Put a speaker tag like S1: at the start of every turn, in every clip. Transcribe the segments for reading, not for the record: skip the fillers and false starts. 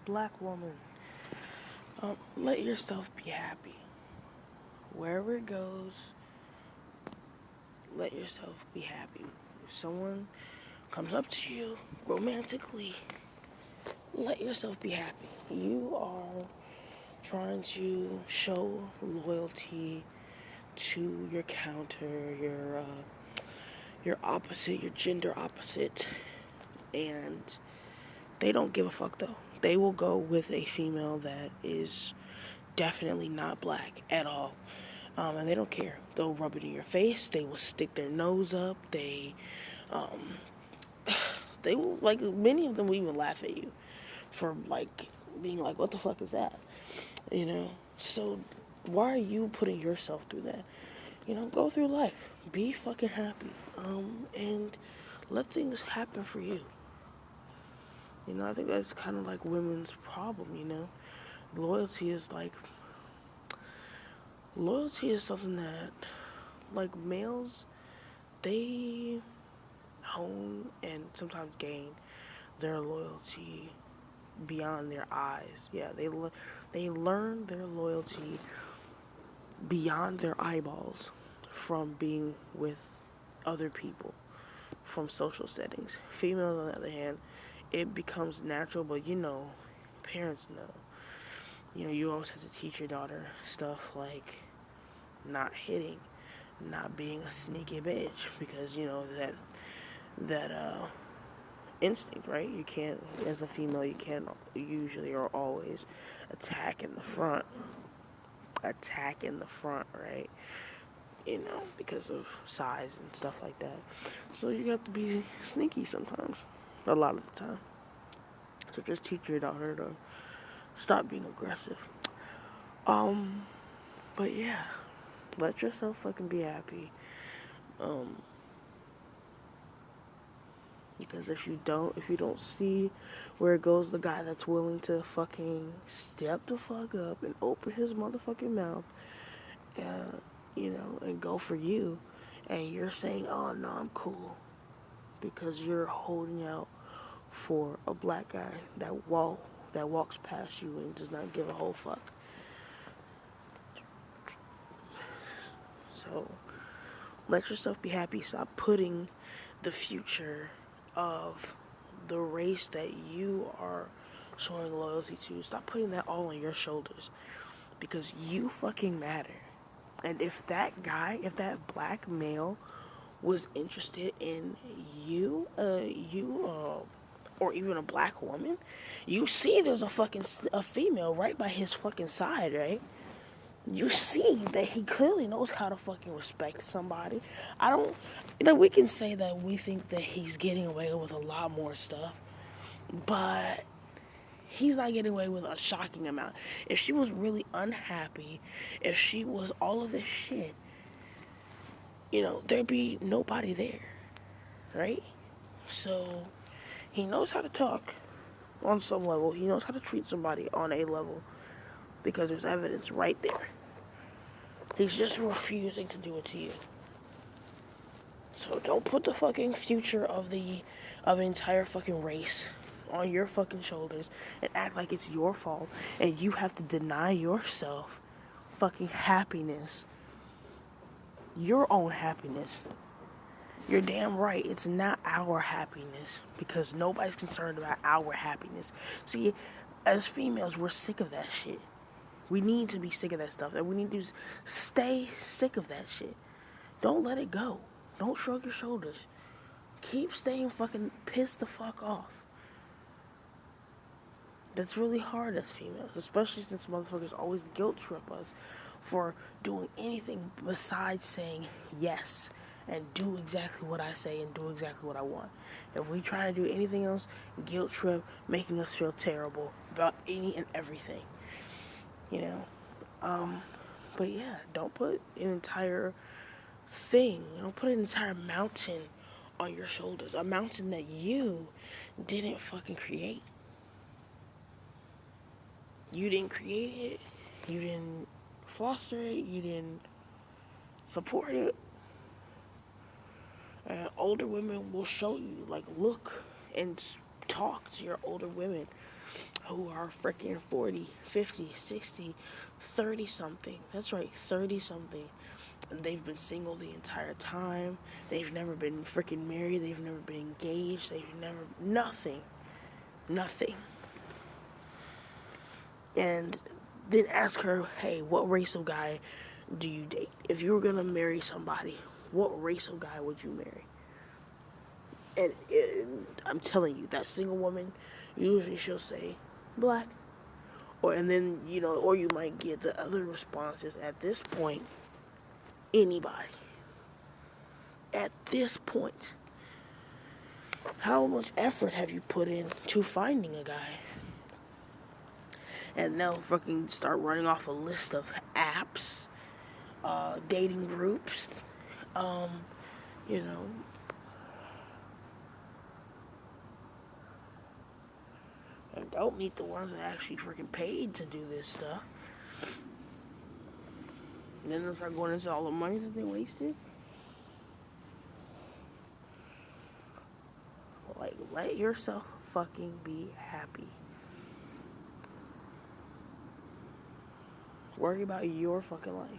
S1: black woman, let yourself be happy. Wherever it goes, let yourself be happy. If someone comes up to you romantically, let yourself be happy. You are trying to show loyalty to your counter, your opposite, your gender opposite, and they don't give a fuck though. They will go with a female that is definitely not black at all. And they don't care. They'll rub it in your face. They will stick their nose up. Um, they will, like, many of them will even laugh at you for, like, being like, what the fuck is that? You know? So, why are you putting yourself through that? You know, go through life. Be fucking happy. And let things happen for you. You know, I think that's kind of like women's problem, you know? Loyalty is like, loyalty is something that, like, males, they hone and sometimes gain their loyalty beyond their eyes. Yeah, they learn their loyalty beyond their eyeballs from being with other people, from social settings. Females, on the other hand, it becomes natural, but you know, parents know. You know, you always have to teach your daughter stuff like not hitting, not being a sneaky bitch, because you know that instinct, right? You can't, as a female, you can't usually or always attack in the front, right? You know, because of size and stuff like that. So you have to be sneaky sometimes, a lot of the time. So just teach your daughter to stop being aggressive. But yeah, let yourself fucking be happy. Because if you don't see where it goes, the guy that's willing to fucking step the fuck up and open his motherfucking mouth, you know, and go for you, and you're saying, oh no, I'm cool, because you're holding out for a black guy that walks past you and does not give a whole fuck. So let yourself be happy. Stop putting the future of the race that you are showing loyalty to, stop putting that all on your shoulders, because you fucking matter. And if that black male was interested in you, or even a black woman, you see there's a female right by his fucking side, right? You see that he clearly knows how to fucking respect somebody. We can say that we think that he's getting away with a lot more stuff, but he's not getting away with a shocking amount. If she was really unhappy, if she was all of this shit, you know, there'd be nobody there, right? So, he knows how to talk on some level. He knows how to treat somebody on a level, because there's evidence right there. He's just refusing to do it to you. So don't put the fucking future of an entire fucking race on your fucking shoulders and act like it's your fault and you have to deny yourself fucking happiness. Your own happiness. You're damn right, it's not our happiness, because nobody's concerned about our happiness. See, as females, we're sick of that shit. We need to be sick of that stuff, and we need to stay sick of that shit. Don't let it go. Don't shrug your shoulders. Keep staying fucking pissed the fuck off. That's really hard as females, especially since motherfuckers always guilt trip us for doing anything besides saying yes and do exactly what I say and do exactly what I want. If we try to do anything else, guilt trip, making us feel terrible about any and everything. You know? But yeah, don't put an entire don't put an entire mountain on your shoulders. A mountain that you didn't fucking create. You didn't create it. You didn't foster it. You didn't support it. Older women will show you, like, look and talk to your older women who are freaking 40, 50, 60, 30 something. That's right, 30 something. And they've been single the entire time. They've never been freaking married. They've never been engaged. They've never, nothing. Nothing. And then ask her, hey, what race of guy do you date? If you were going to marry somebody, what race of guy would you marry? And I'm telling you, that single woman, usually she'll say, black. And then, or you might get the other responses at this point, anybody. At this point, how much effort have you put in to finding a guy? And they'll fucking start running off a list of apps, dating groups, And don't meet the ones that actually freaking paid to do this stuff. And then they'll start going into all the money that they wasted. Like, let yourself fucking be happy. Worry about your fucking life.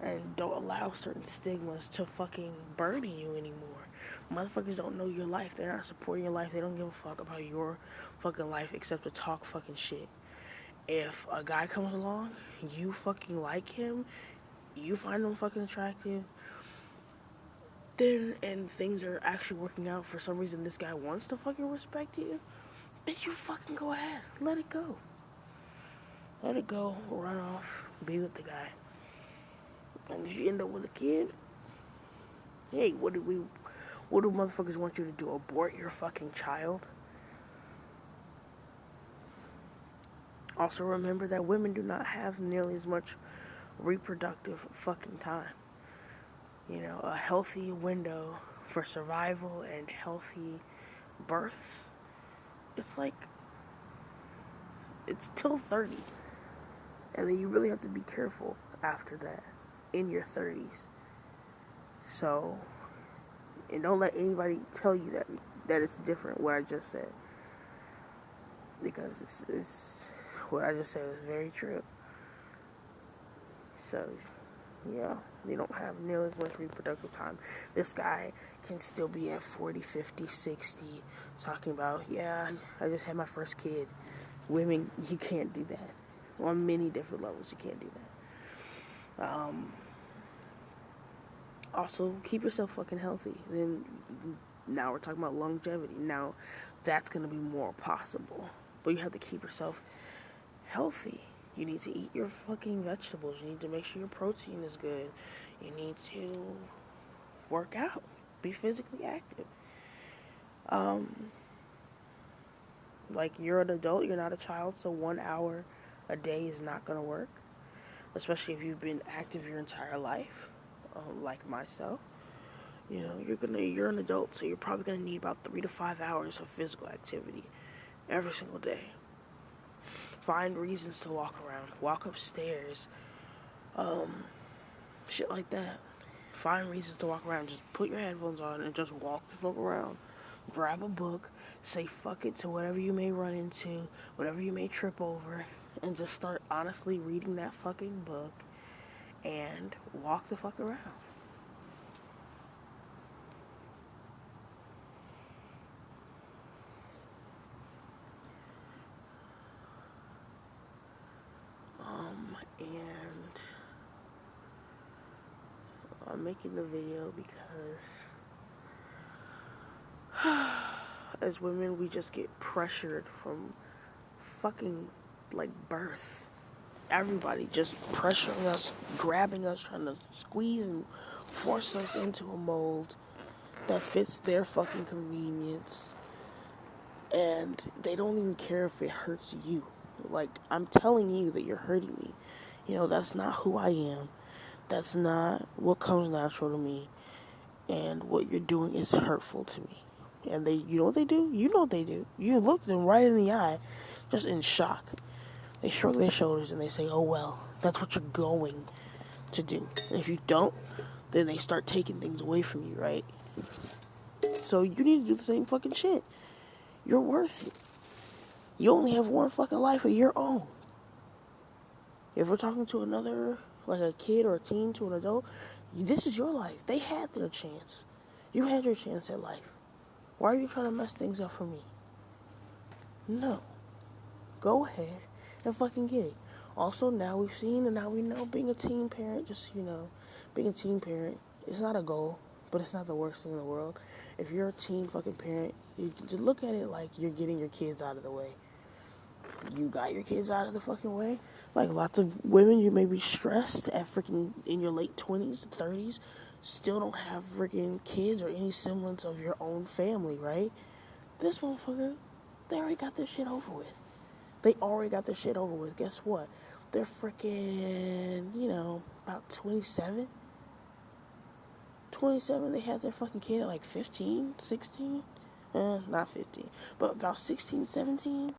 S1: And don't allow certain stigmas to fucking burden you anymore. Motherfuckers don't know your life. They're not supporting your life. They don't give a fuck about your fucking life except to talk fucking shit. If a guy comes along, you fucking like him, you find him fucking attractive, then, and things are actually working out for some reason, this guy wants to fucking respect you, then you fucking go ahead. Let it go. Let it go. Run off. Be with the guy. And if you end up with a kid, hey, what do motherfuckers want you to do? Abort your fucking child? Also remember that women do not have nearly as much reproductive fucking time. A healthy window for survival and healthy births, it's till 30. And then you really have to be careful after that, in your 30s. So, and don't let anybody tell you that it's different, what I just said. Because it's what I just said is very true. So, yeah, they don't have nearly as much reproductive time. This guy can still be at 40, 50, 60, talking about, yeah, I just had my first kid. Women, you can't do that. On many different levels, you can't do that. Also, keep yourself fucking healthy. Then, now we're talking about longevity. Now, that's going to be more possible. But you have to keep yourself healthy. You need to eat your fucking vegetables. You need to make sure your protein is good. You need to work out. Be physically active. Like, you're an adult, you're not a child, so 1 hour a day is not going to work. Especially if you've been active your entire life, like myself. You're an adult, so you're probably going to need about 3 to 5 hours of physical activity every single day. Find reasons to walk around. Walk upstairs. Shit like that. Find reasons to walk around. Just put your headphones on and just walk the fuck around. Grab a book. Say fuck it to whatever you may run into. Whatever you may trip over. And just start honestly reading that fucking book. And walk the fuck around. And I'm making the video because as women, we just get pressured from fucking, birth. Everybody just pressuring us, grabbing us, trying to squeeze and force us into a mold that fits their fucking convenience. And they don't even care if it hurts you. I'm telling you that you're hurting me. That's not who I am. That's not what comes natural to me. And what you're doing is hurtful to me. And you know what they do? You know what they do. You look them right in the eye, just in shock. They shrug their shoulders and they say, oh well, that's what you're going to do. And if you don't, then they start taking things away from you, right? So you need to do the same fucking shit. You're worth it. You only have one fucking life of your own. If we're talking to another, like a kid or a teen to an adult, this is your life. They had their chance. You had your chance at life. Why are you trying to mess things up for me? No. Go ahead and fucking get it. Also, now we've seen and now we know being a teen parent, being a teen parent is not a goal, but it's not the worst thing in the world. If you're a teen fucking parent, you just look at it like you're getting your kids out of the way. You got your kids out of the fucking way. Like lots of women, you may be stressed at freaking in your late 20s, 30s, still don't have freaking kids or any semblance of your own family, right? This motherfucker, they already got this shit over with. They already got this shit over with. Guess what? They're freaking, about 27. 27, they had their fucking kid at like 15, 16. Not 15, but about 16, 17.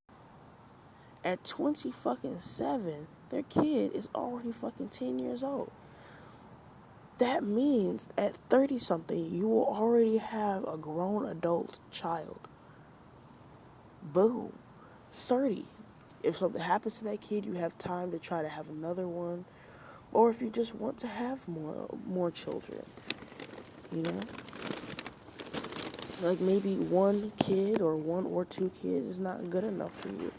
S1: At 20 fucking 7, their kid is already fucking 10 years old. That means at 30 something, you will already have a grown adult child. Boom. 30. If something happens to that kid, you have time to try to have another one. Or if you just want to have more children. Like maybe one kid or one or two kids is not good enough for you.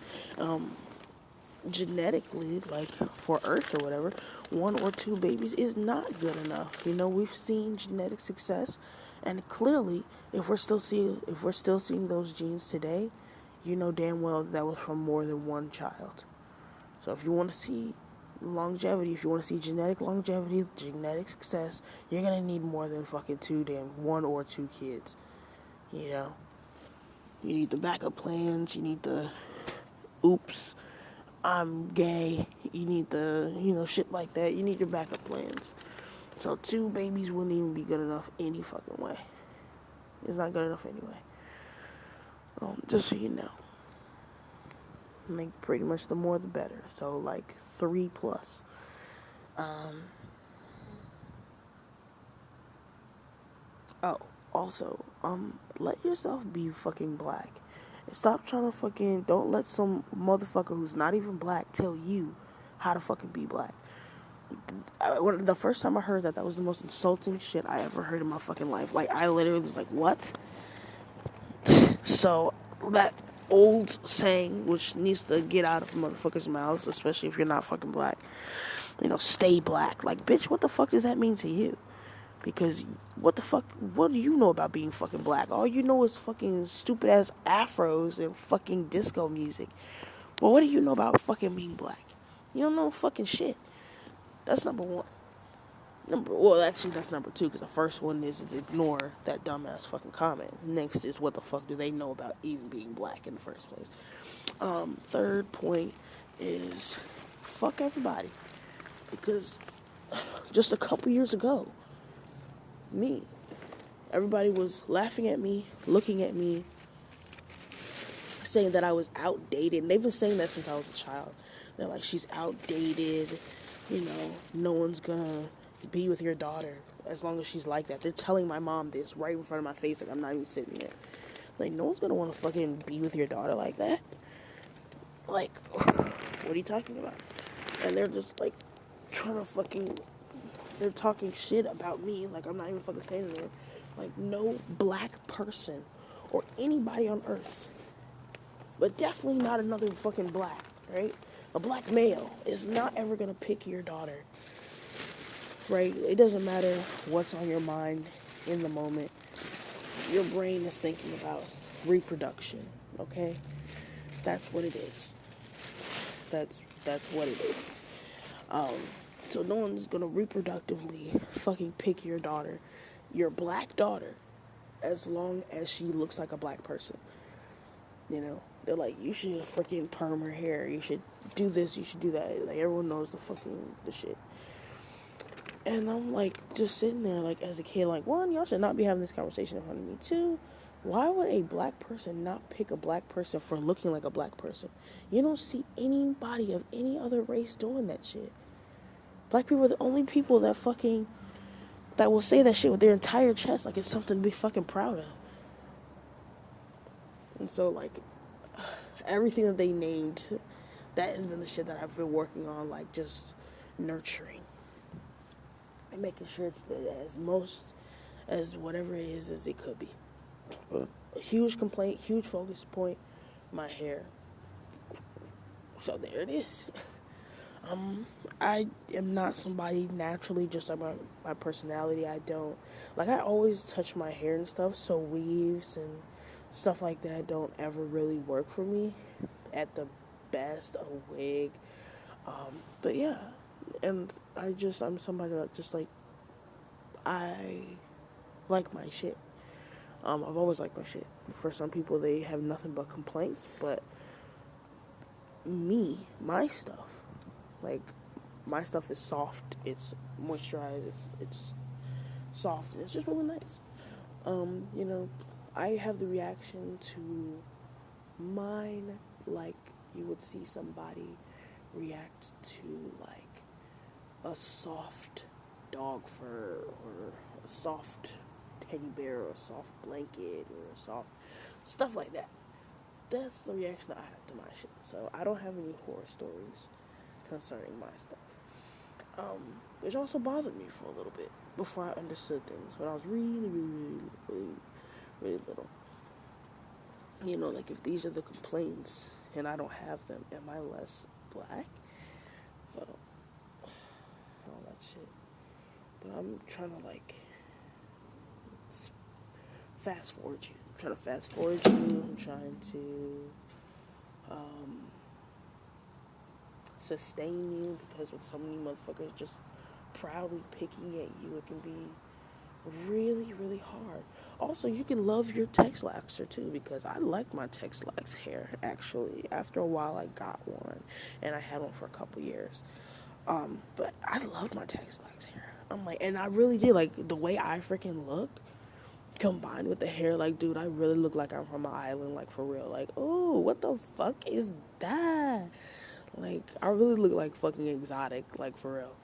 S1: Genetically, like for Earth or whatever, one or two babies is not good enough. We've seen genetic success, and clearly, if we're still seeing those genes today, you know damn well that was from more than one child. So if you want to see longevity, if you want to see genetic longevity, genetic success, you're gonna need more than fucking one or two kids. You need the backup plans. You need the oops, I'm gay. You need the, shit like that. You need your backup plans. So 2 babies wouldn't even be good enough any fucking way. It's not good enough anyway. Just so you know. Like pretty much the more the better. So like 3 plus. Also, let yourself be fucking black. And stop trying to don't let some motherfucker who's not even black tell you how to fucking be black. The first time I heard that was the most insulting shit I ever heard in my fucking life. Like, I literally was like, what? So, that old saying, which needs to get out of motherfuckers' mouths, especially if you're not fucking black, stay black. Like, bitch, what the fuck does that mean to you? Because what do you know about being fucking black? All you know is fucking stupid ass afros and fucking disco music. Well, what do you know about fucking being black? You don't know fucking shit. That's number one. That's number 2, because the first one is to ignore that dumbass fucking comment. Next is what the fuck do they know about even being black in the first place? Third point is fuck everybody. Because just a couple years ago, everybody was laughing at me, looking at me, saying that I was outdated. And they've been saying that since I was a child. They're like, she's outdated, no one's gonna be with your daughter as long as she's like that. They're telling my mom this right in front of my face, like I'm not even sitting there. Like, no one's gonna want to fucking be with your daughter like that. Like, what are you talking about? And they're just like they're talking shit about me, like I'm not even fucking standing there. Like, no black person or anybody on earth, but definitely not another fucking black, right? A black male is not ever gonna pick your daughter, right? It doesn't matter what's on your mind in the moment. Your brain is thinking about reproduction, okay? That's what it is. That's what it is. So no one's gonna reproductively fucking pick your daughter, your black daughter, as long as she looks like a black person. They're like, you should freaking perm her hair, you should do this, you should do that. Like, everyone knows the shit. And I'm like, just sitting there, like, as a kid, like, 1, y'all should not be having this conversation in front of me. 2, why would a black person not pick a black person for looking like a black person? You don't see anybody of any other race doing that shit. Black people are the only people that will say that shit with their entire chest, like it's something to be fucking proud of. And so, like, everything that they named, that has been the shit that I've been working on, like, just nurturing. And making sure it's as most, as whatever it is as it could be. A huge complaint, huge focus point, my hair. So there it is. I am not somebody naturally, just like my personality. I always touch my hair and stuff, so weaves and stuff like that don't ever really work for me. At the best, a wig. But yeah, and I'm somebody that just like, I like my shit. I've always liked my shit. For some people, they have nothing but complaints, but my stuff, like, my stuff is soft, it's moisturized, it's soft, and it's just really nice. I have the reaction to mine like you would see somebody react to, like, a soft dog fur, or a soft teddy bear, or a soft blanket, or a soft stuff like that. That's the reaction that I have to my shit. So I don't have any horror stories concerning my stuff. Which also bothered me for a little bit before I understood things. When I was really little. Like, if these are the complaints and I don't have them, am I less black? So, all that shit. But I'm trying to, like, fast forward you. I'm trying to fast forward you. I'm trying to sustain you, because with so many motherfuckers just proudly picking at you, it can be really, really hard. Also, you can love your Texlaxer too, because I like my Texlax hair, actually. After a while, I got one, and I had one for a couple years. But I love my Texlax hair. I'm like, and I really did, like, the way I freaking looked, combined with the hair, like, dude, I really look like I'm from an island, like, for real. Like, oh, what the fuck is that? Like, I really look like fucking exotic, like, for real.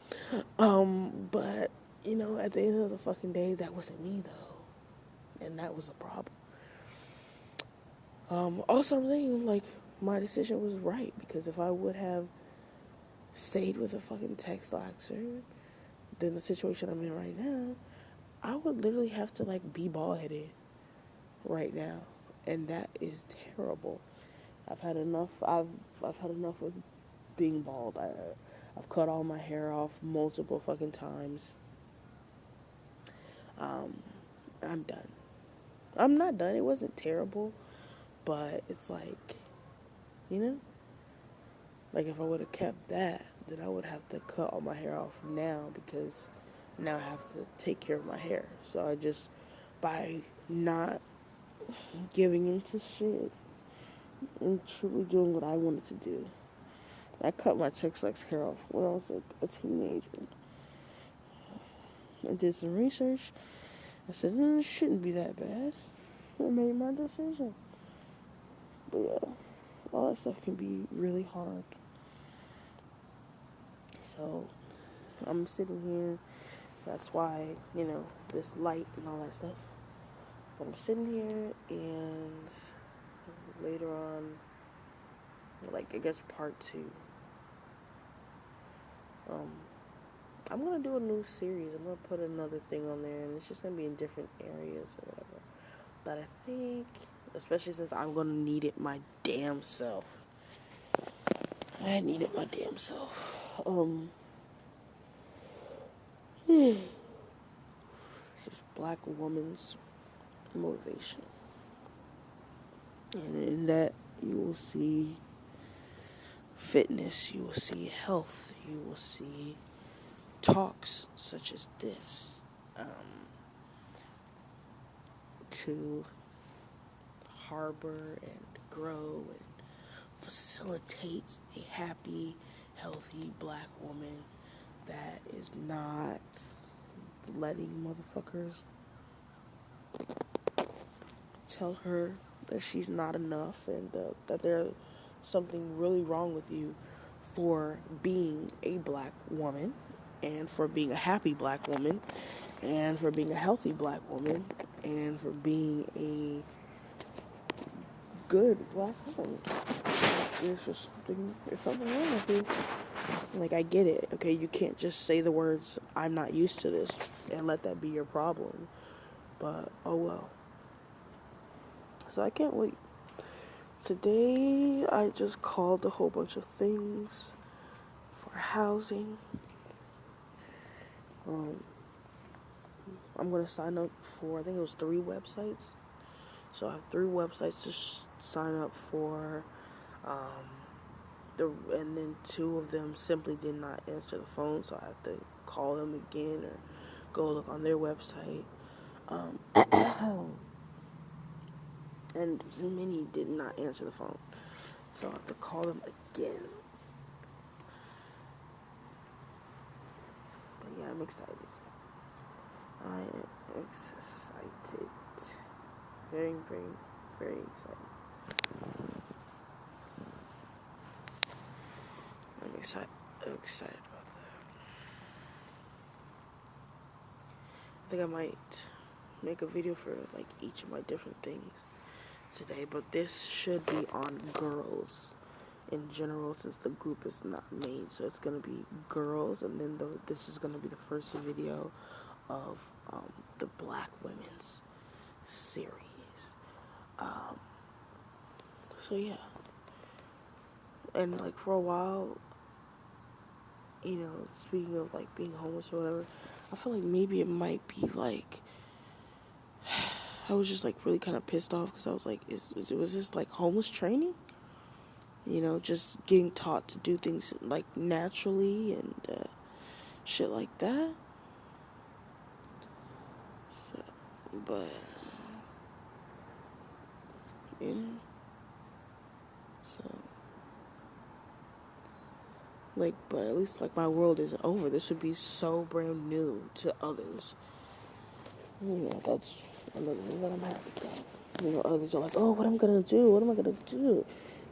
S1: But, at the end of the fucking day, that wasn't me, though. And that was the problem. Also, I'm thinking, like, my decision was right, because if I would have stayed with a fucking Texlaxer, then the situation I'm in right now, I would literally have to, like, be bald-headed right now. And that is terrible. I've had enough. I've had enough with being bald. I've cut all my hair off multiple fucking times. I'm done. I'm not done. It wasn't terrible, but it's like, like, if I would have kept that, then I would have to cut all my hair off now, because now I have to take care of my hair. So I just, by not giving into shit and truly doing what I wanted to do, I cut my Texlax hair off when I was, like, a teenager. I did some research. I said, it shouldn't be that bad. I made my decision. But yeah, all that stuff can be really hard. So, I'm sitting here. That's why, this light and all that stuff. But I'm sitting here, and later on, like, I guess part 2. I'm going to do a new series. I'm going to put another thing on there, and it's just going to be in different areas or whatever. But I think, especially since I'm going to need it my damn self. I need it my damn self. It's just black woman's motivation. And in that, you will see fitness, you will see health, you will see talks such as this, to harbor and grow and facilitate a happy, healthy black woman that is not letting motherfuckers tell her that she's not enough, and that there's something really wrong with you for being a black woman, and for being a happy black woman, and for being a healthy black woman, and for being a good black woman. There's something wrong with you. Like, I get it. Okay, you can't just say the words, I'm not used to this, and let that be your problem. But, oh well. So I can't wait. Today, I just called a whole bunch of things for housing. I'm going to sign up for, I think it was 3 websites. So I have 3 websites to sign up for. And then 2 of them simply did not answer the phone, so I have to call them again or go look on their website. And many did not answer the phone, so I have to call them again. But yeah, I'm excited. I am excited. Very, very, very excited. I'm excited about that. I think I might make a video for like each of my different things today, but this should be on girls in general since the group is not made. So it's gonna be girls, and then this is gonna be the first video of the Black Women's series. So yeah, and like for a while, you know, speaking of like being homeless or whatever, I feel like maybe it might be like, I was just like really kind of pissed off because I was like, was this like homeless training? You know, just getting taught to do things like naturally and shit like that. So, but, you know, so, like, but at least like my world isn't over. This would be so brand new to others. You know, that's another thing that I'm happy about. You know, others are like, oh, what am I gonna do? What am I gonna do?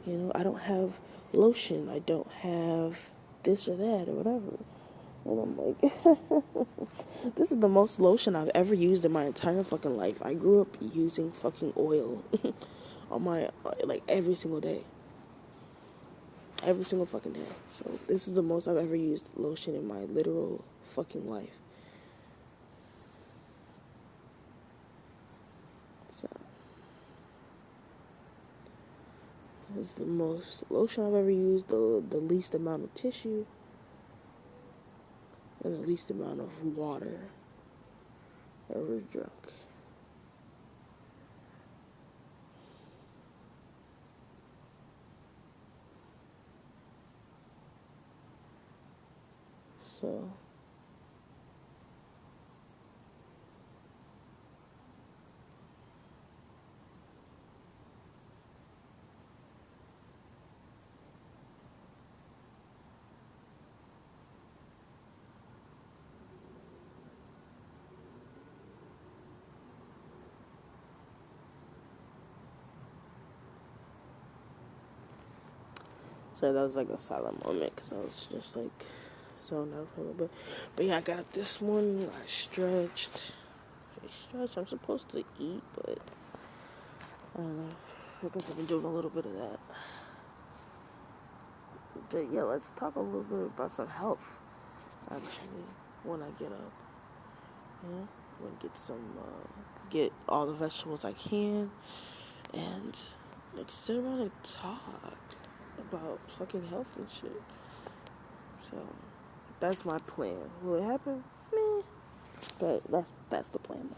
S1: You know, I don't have lotion. I don't have this or that or whatever. And I'm like, this is the most lotion I've ever used in my entire fucking life. I grew up using fucking oil on my, like, every single day. Every single fucking day. So this is the most I've ever used lotion in my literal fucking life. So this is the most lotion I've ever used, the least amount of tissue, and the least amount of water ever drunk. So that was like a silent moment because I was just like zoned out for a little bit. But yeah, I got up this morning. I stretched. I'm supposed to eat, but I don't know. I guess I've been doing a little bit of that. But yeah, let's talk a little bit about some health. Actually, when I get up, you know, I'm gonna get all the vegetables I can, and let's sit around and talk about fucking health and shit. So that's my plan. Will it happen? Meh. But that's the plan.